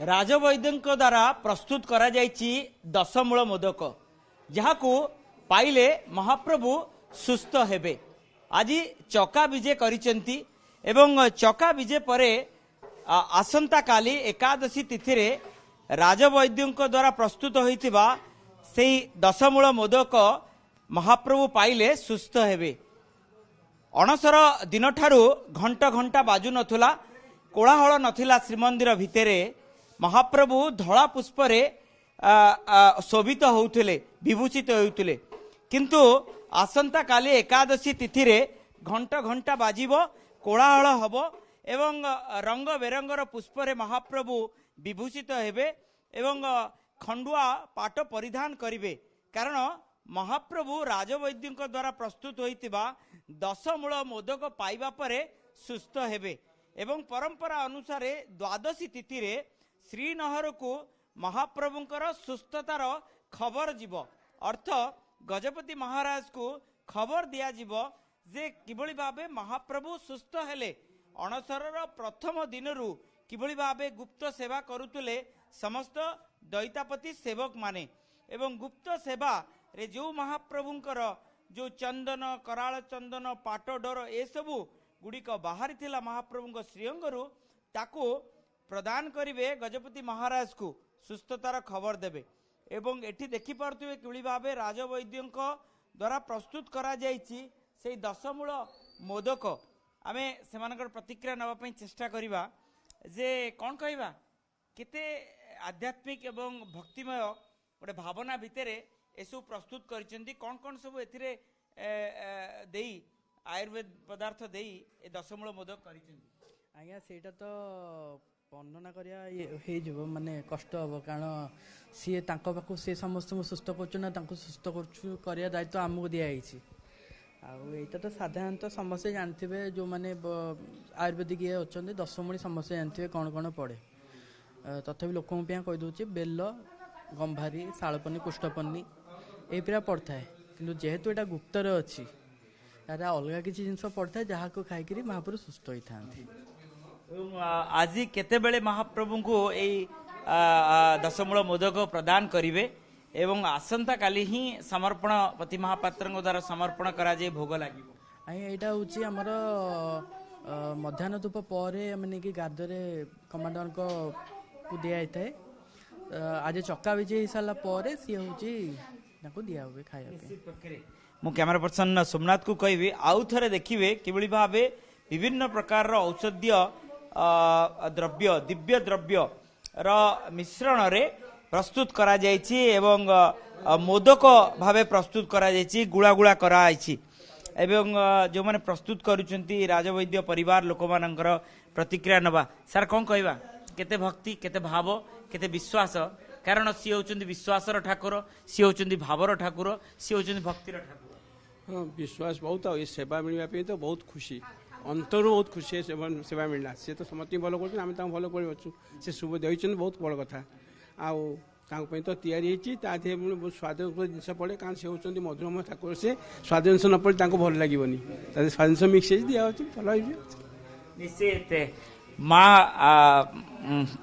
राजवैद्य द्वारा प्रस्तुत करा जायछि दशमूल मोदक जहाकू पाइले महाप्रभु सुस्थ हेबे। आज चका विजे करिसेंती एवं चका विजे परे आसंता काली एकादशी तिथि रे राजवैद्य द्वारा प्रस्तुत होइतिबा सेही दशमूल मोदक महाप्रभु पाइले सुस्थ हेबे। अणसर दिन ठारू घंटा घंटा बाजू नथुला, कोलाहल नथिला। श्रीमंदिर भितरे महाप्रभु धला पुष्परे शोभित होउथिले, विभूषित होउथिले। किंतु आसंता काली एकादशी तिथि रे घंटा घंटा बाजिबो, कोलाहल हबो एवं रंग बेरंगर पुष्परे महाप्रभु विभूषित हेबे एवं खंडुआ पाट परिधान करिवे। कारण महाप्रभु राजवैद्य द्वारा प्रस्तुत होइतिबा दशमूल मोदक पाइबा परे सुस्थ हेबे। एवं परंपरा अनुसार द्वादशी तिथि रे श्रीनहर को महाप्रभुंकर सुस्थतार खबर जीव, अर्थ गजपति महाराज को खबर दिया जीव जे किभली भाबे महाप्रभु सुस्थ हेले। अणसरर प्रथम दिनरू किभली भाबे गुप्त सेवा करुतले समस्त दैतापति सेवक माने एवं गुप्त सेवा रे जो महाप्रभुंकर जो चंदन कराल चंदन पाट डोर ए सबू गुड़िक बाहरी थिला महाप्रभुंक श्रीअंगरू ताकू प्रदान करिवे गजपति महाराज को सुस्थतार खबर देबे। एवं एठी देखि पारथुवे किभली भाबे राजवैद्यंक द्वारा प्रस्तुत करा जायछि सेही दशमूल मोदक। आमे सेमानकर प्रतिक्रिया नबा पई चेष्टा करिबा जे कोन कहबा केते आध्यात्मिक एवं भक्तिमय गोटे भावना भितरे एसु प्रस्तुत करिसेंती। कोन कोन सब एथिरे देई आयुर्वेद पदार्थ देई ए दशमूल मोदक करिसेंती। आज्ञा सेटा तो वर्णना करिया हे जब माने कष्ट हम, कारण सी पाखु सी समस्त सुस्थ कर सुस्थ करिया दायित्व आमको दिखाई। आईटा तो साधारणतः समस्ते जानते जो मैंने आयुर्वेदिक ये अच्छा दशमूल समस्ते जानते कौन कौन पड़े। तथापि लोकों कहीदे बेल गंभारी शालपनी कुष्ठपनी ये पूरा पड़ता है, किंतु जेहेतु यहाँ गुप्तर अच्छी यार अलग किसी जिन पड़ता है जहाँ को खाई महाप्रभु सुस्थ होता है। आज केते बेले महाप्रभु को यही दशमूल मोदक प्रदान करिवे एवं आसंता काली ही समर्पण पति महापात्र द्वारा समर्पण करा जाए भोग लगे। यहाँ हूँ आमर मध्याह्न धूप पर मैंने कि गादरे कमांडर को दिखाई थाए। आज चक्का विजय हो सारा पर सी हूँ दिया हुए खाया। मु कैमरा पर्सन सोमनाथ को कहबी आउ थे देखिए किभली भावे विभिन्न प्रकार औषधीय द्रव्य दिव्य द्रव्य मिश्रण रे प्रस्तुत करा जायछि एवं मोदक भावे प्रस्तुत करा जायछि, गुळा गुळा करा आइछि। एवं जो माने प्रस्तुत करूचंती राजवैद्य परिवार लोक मानकर प्रतिक्रिया नबा। सर कोन कहबा केते भक्ति केते भाव केते विश्वास, कारण सी होचंती विश्वासर ठाकुर, सी होचंती भावर ठाकुर, सी होचंती भक्तिर ठाकुर। हाँ विश्वास बहुत ये सेवा मिलवा पे तो बहुत खुशी अंतर बहुत खुशी सेवा मिलला। सी तो समस्त भल कर भल कर शुभ देते बहुत बड़ कथा। आउ तो तैयारी स्वाद जिनस पड़े कारण से होती मधुरम ठाकुर से स्वाद जिनस न पड़े भल लगे स्वाद जिनस मिक्स दिया भल निश्चित। माँ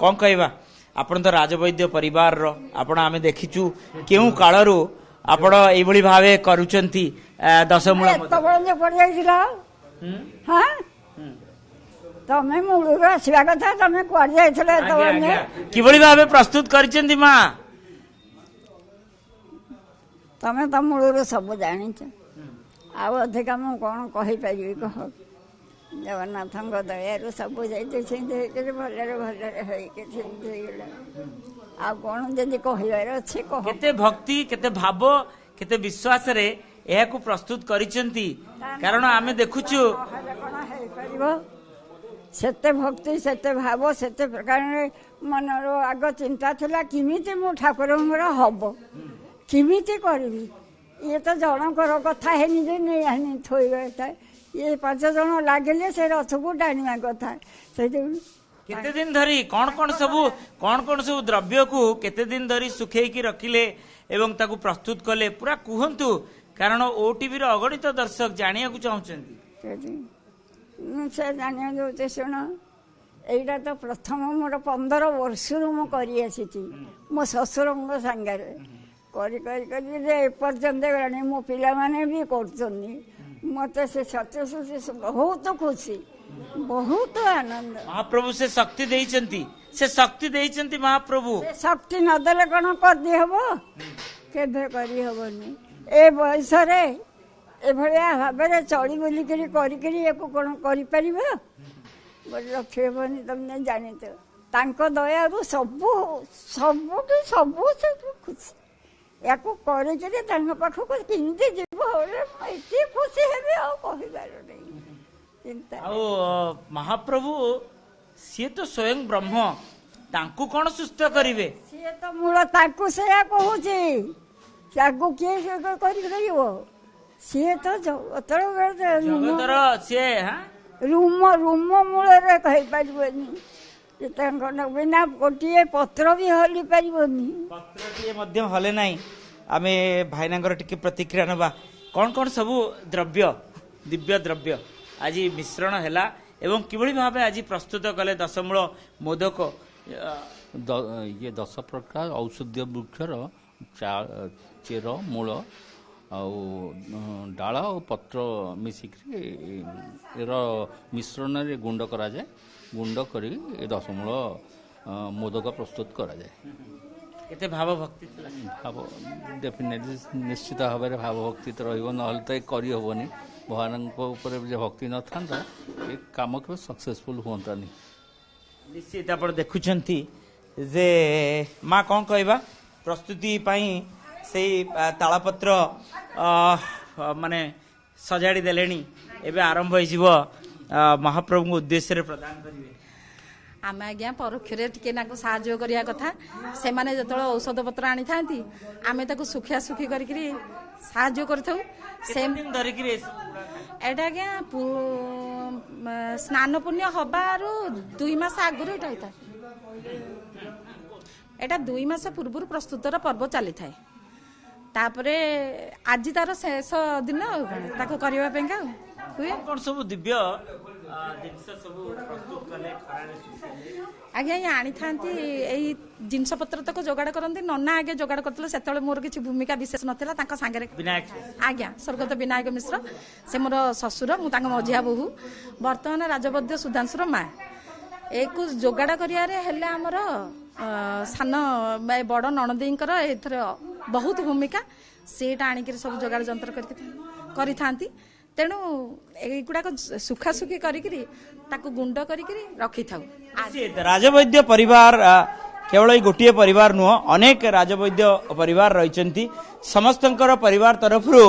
कौन कहवा आपण तो राजवैद्य परिवार आपण आम देखीचु केउ कालरू आपण एभली भावे करूचंती दशमूल तमें मूल आसवा कथा तमें कुआड जाइछले किभली भावे प्रस्तुत करिसेंती मां तमें तो मूल सब जानिछ। आउ अधिका मु कोन कहि पारि कह जगन्नाथ दयारू सब जाइते से भलरे भलरे होइके सेगला आ कोन जदि कहिबार अछि कह। केते भक्ति केते भाव केते विश्वास रे एहा को प्रस्तुत करिसेंती, कारण आमे देखुछु सेते भक्ति सेते भाव सेते प्रकार मनर आग चिंता थिला किमिति मु ठाकुर हम किमिति करबी। ये तो जनकर कथा है निजे नहीं आनी थोइबा ये 5 जन लागले से रथ को डाणिया कथा से केते दिन धरी कौन कौन सब द्रव्य को केते दिन धरी सुखेई की रखिले एवं ताकू प्रस्तुत कले पूरा कहंतु, कारण ओटीवी रो अगणित दर्शक जानिया को चाहउछंती। से जानिया जोते सुन ଏଇଟା ତ ପ୍ରଥମ ମୋର 15 ବର୍ଷରୁ ମୁଁ କରି ଆସିଛି ମୋ ଶ୍ୱଶୁରଙ୍କ ସାଙ୍ଗରେ କରି କରି କରି ଯେ ଏପର୍ଯ୍ୟନ୍ତ ଗଲାଣି ମୋ ପିଲାମାନେ ବି କରୁଛନ୍ତି ମୋତେ ସେ ସତ୍ୟଶୁତି ବହୁତ ଖୁସି ବହୁତ ଆନନ୍ଦ। ମହାପ୍ରଭୁ ସେ ଶକ୍ତି ଦେଇଛନ୍ତି, ସେ ଶକ୍ତି ଦେଇଛନ୍ତି ମହାପ୍ରଭୁ। ସେ ଶକ୍ତି ନଦେଲେ କ'ଣ କରିହବ? କେବେ କରିହବନି। ଏ ବୟସରେ ଏଭଳିଆ ଭାବରେ ଚଳି ବୁଲିକିରି କରିକିରି ୟାକୁ କ'ଣ କରିପାରିବ? ରଖିହେବନି। ତମେ ଜାଣିଛ ତାଙ୍କ ଦୟାରୁ ସବୁଠୁ ସବୁ ଖୁସି। ୟାକୁ କରିକିରି ତାଙ୍କ ପାଖକୁ କେମିତି ଯିବ ଏତେ ଖୁସି ହେବି ଆଉ କହିବାର ନାହିଁ। ଚିନ୍ତା ଆଉ ମହାପ୍ରଭୁ ସିଏ ତ ସ୍ୱୟଂ ବ୍ରହ୍ମ, ତାଙ୍କୁ କ'ଣ ସୁସ୍ଥ କରିବେ? ସିଏ ତ ମୂଳ, ତାକୁ ସେୟା କହୁଛି। ତାକୁ କିଏ କରିପାରିବ? ସିଏ ତ ଜଗତର ସିଏ ରୁମ ମୂଳରେ କହିପାରିବନି। ତାଙ୍କ ବିନା ଗୋଟିଏ ପତ୍ର ବି ହଲି ପାରିବନି। ପତ୍ରଟିଏ ମଧ୍ୟ ହଲେ ନାହିଁ। ଆମେ ଭାଇନାଙ୍କର ଟିକେ ପ୍ରତିକ୍ରିୟା ନେବା। କ'ଣ କ'ଣ ସବୁ ଦ୍ରବ୍ୟ, ଦିବ୍ୟ ଦ୍ରବ୍ୟ ଆଜି ମିଶ୍ରଣ ହେଲା ଏବଂ କିଭଳି ଭାବେ ଆଜି ପ୍ରସ୍ତୁତ କଲେ ଦଶମୂଳ ମୋଦକ? ଇଏ 10 ପ୍ରକାର ଔଷଧୀୟ ବୃକ୍ଷର ଚେର, ମୂଳ ଆଉ ଡାଳ ଆଉ ପତ୍ର ମିଶିକି ଏର ମିଶ୍ରଣରେ ଗୁଣ୍ଡ କରାଯାଏ। ଗୁଣ୍ଡ କରି ଏ 10ମୂଳ ମୋଦକ ପ୍ରସ୍ତୁତ କରାଯାଏ। କେତେ ଭାବ ଭକ୍ତି ଥିଲା? ଭାବ ଡେଫିନେଟଲି ନିଶ୍ଚିତ ଭାବରେ ଭାବ ଭକ୍ତି ତ ରହିବ, ନହେଲେ ତ ଏ କରିହେବନି। ଭଗବାନଙ୍କ ଉପରେ ଯେ ଭକ୍ତି ନଥାନ୍ତା ଏ କାମ କେବେ ସକ୍ସେସଫୁଲ ହୁଅନ୍ତାନି। ନିଶ୍ଚିତ ଆପଣ ଦେଖୁଛନ୍ତି ଯେ ମା କ'ଣ କହିବା, ପ୍ରସ୍ତୁତି ପାଇଁ ସେଇ ତାଳପତ୍ର ମାନେ ସଜାଡ଼ି ଦେଲେଣି। ଏବେ ଆରମ୍ଭ ହେଇଯିବ ମହାପ୍ରଭୁଙ୍କ ଉଦ୍ଦେଶ୍ୟରେ ପ୍ରଦାନ କରିବେ। ଆମେ ଆଜ୍ଞା ପରୋକ୍ଷରେ ଟିକେ ନାକୁ ସାହାଯ୍ୟ କରିବା କଥା। ସେମାନେ ଯେତେବେଳେ ଔଷଧ ପତ୍ର ଆଣିଥାନ୍ତି ଆମେ ତାକୁ ଶୁଖିଆ ଶୁଖି କରିକିରି ସାହାଯ୍ୟ କରିଥାଉ। ଧରିକିରି ଏଇଟା ଆଜ୍ଞା ସ୍ନାନ ପୂର୍ଣ୍ଣ ହବାରୁ 2 ମାସ ଆଗରୁ ଏଇଟା ହେଇଥାଏ। ଏଇଟା 2 ମାସ ପୂର୍ବରୁ ପ୍ରସ୍ତୁତର ପର୍ବ ଚାଲିଥାଏ। ତାପରେ ଆଜି ତାର ଶେଷ ଦିନ ଆଉ କ'ଣ ତାକୁ କରିବା ପାଇଁକା ହୁଏ। କ'ଣ ସବୁ ଦିବ୍ୟ ଜିନିଷ ସବୁ ପ୍ରସ୍ତୁତ କଲେ? ଆଜ୍ଞା ଆଣିଥାନ୍ତି ଏଇ ଜିନିଷ ପତ୍ର ତକ ଯୋଗାଡ଼ କରନ୍ତି। ନନା ଆଗେ ଯୋଗାଡ଼ କରିଥିଲେ। ସେତେବେଳେ ମୋର କିଛି ଭୂମିକା ବିଶେଷ ନଥିଲା। ତାଙ୍କ ସାଙ୍ଗରେ ବିନାୟକ, ଆଜ୍ଞା ସ୍ୱର୍ଗତ ବିନାୟକ ମିଶ୍ର, ସେ ମୋର ଶ୍ୱଶୁର, ମୁଁ ତାଙ୍କ ମଝିଆ ବୋହୂ, ବର୍ତ୍ତମାନ ରାଜବୈଦ୍ୟ ସୁଧାଂଶୁର ମା। ଏକୁ ଯୋଗାଡ଼ କରିବାରେ ହେଲେ ଆମର ସାନ ବଡ଼ ନଣଦେଇଙ୍କର ଏଥିରେ ବହୁତ ଭୂମିକା। ସେଇଟା ଆଣିକିରି ସବୁ ଯୋଗାଡ଼ ଯନ୍ତ୍ର କରିଥାନ୍ତି। ତେଣୁ ଏଇଗୁଡ଼ାକ ଶୁଖାଶୁଖି କରିକିରି ତାକୁ ଗୁଣ୍ଡ କରିକିରି ରଖିଥାଉ। ରାଜବୈଦ୍ୟ ପରିବାର କେବଳ ଏଇ ଗୋଟିଏ ପରିବାର ନୁହଁ, ଅନେକ ରାଜବୈଦ୍ୟ ପରିବାର ରହିଛନ୍ତି। ସମସ୍ତଙ୍କର ପରିବାର ତରଫରୁ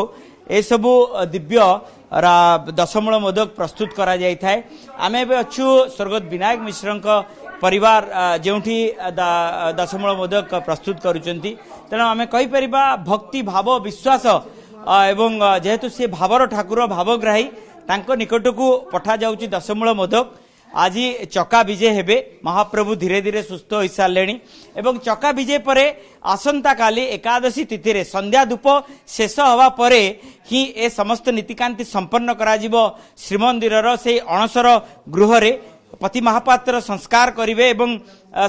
ଏସବୁ ଦିବ୍ୟ 10ମୂଳ ମୋଦକ ପ୍ରସ୍ତୁତ କରାଯାଇଥାଏ। ଆମେ ଏବେ ଅଛୁ ସ୍ୱର୍ଗତ ବିନାୟକ ମିଶ୍ରଙ୍କ ପରିବାର ଯେଉଁଠି 10ମୂଳ ମୋଦକ ପ୍ରସ୍ତୁତ କରୁଛନ୍ତି। ତେଣୁ ଆମେ କହିପାରିବା ଭକ୍ତି, ଭାବ, ବିଶ୍ୱାସ ଏବଂ ଯେହେତୁ ସେ ଭାବର ଠାକୁର, ଭାବଗ୍ରାହୀ, ତାଙ୍କ ନିକଟକୁ ପଠାଯାଉଛି 10ମୂଳ ମୋଦକ। ଆଜି ଚକା ବିଜେ ହେବେ। ମହାପ୍ରଭୁ ଧୀରେ ଧୀରେ ସୁସ୍ଥ ହୋଇସାରିଲେଣି ଏବଂ ଚକା ବିଜେ ପରେ ଆସନ୍ତାକାଲି ଏକାଦଶୀ ତିଥିରେ ସନ୍ଧ୍ୟା ଧୂପ ଶେଷ ହେବା ପରେ ହିଁ ଏ ସମସ୍ତ ନୀତିକାନ୍ତି ସମ୍ପନ୍ନ କରାଯିବ। ଶ୍ରୀମନ୍ଦିରର ସେହି ଅଣସର ଗୃହରେ ପତି ମହାପାତ୍ର ସଂସ୍କାର କରିବେ ଏବଂ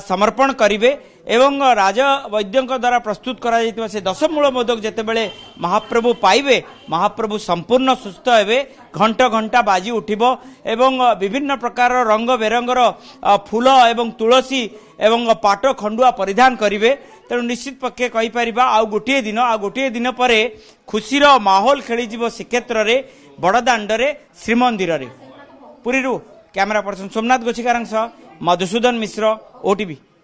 ସମର୍ପଣ କରିବେ ଏବଂ ରାଜବୈଦ୍ୟଙ୍କ ଦ୍ୱାରା ପ୍ରସ୍ତୁତ କରାଯାଇଥିବା ସେ 10ମୂଳ ମୋଦକ ଯେତେବେଳେ ମହାପ୍ରଭୁ ପାଇବେ, ମହାପ୍ରଭୁ ସମ୍ପୂର୍ଣ୍ଣ ସୁସ୍ଥ ହେବେ। ଘଣ୍ଟ ଘଣ୍ଟା ବାଜି ଉଠିବ ଏବଂ ବିଭିନ୍ନ ପ୍ରକାର ରଙ୍ଗ ବେରଙ୍ଗର ଫୁଲ ଏବଂ ତୁଳସୀ ଏବଂ ପାଟ ଖଣ୍ଡୁଆ ପରିଧାନ କରିବେ। ତେଣୁ ନିଶ୍ଚିତ ପକ୍ଷେ କହିପାରିବା ଆଉ ଗୋଟିଏ ଦିନ ପରେ ଖୁସିର ମାହୋଲ ଖେଳିଯିବ ଶ୍ରୀକ୍ଷେତ୍ରରେ, ବଡ଼ଦାଣ୍ଡରେ, ଶ୍ରୀମନ୍ଦିରରେ। ପୁରୀରୁ କ୍ୟାମେରା ପର୍ସନ ସୋମନାଥ ଗୋଛିକାରଙ୍କ ସହ ମଧୁସୂଦନ ମିଶ୍ର, OTV।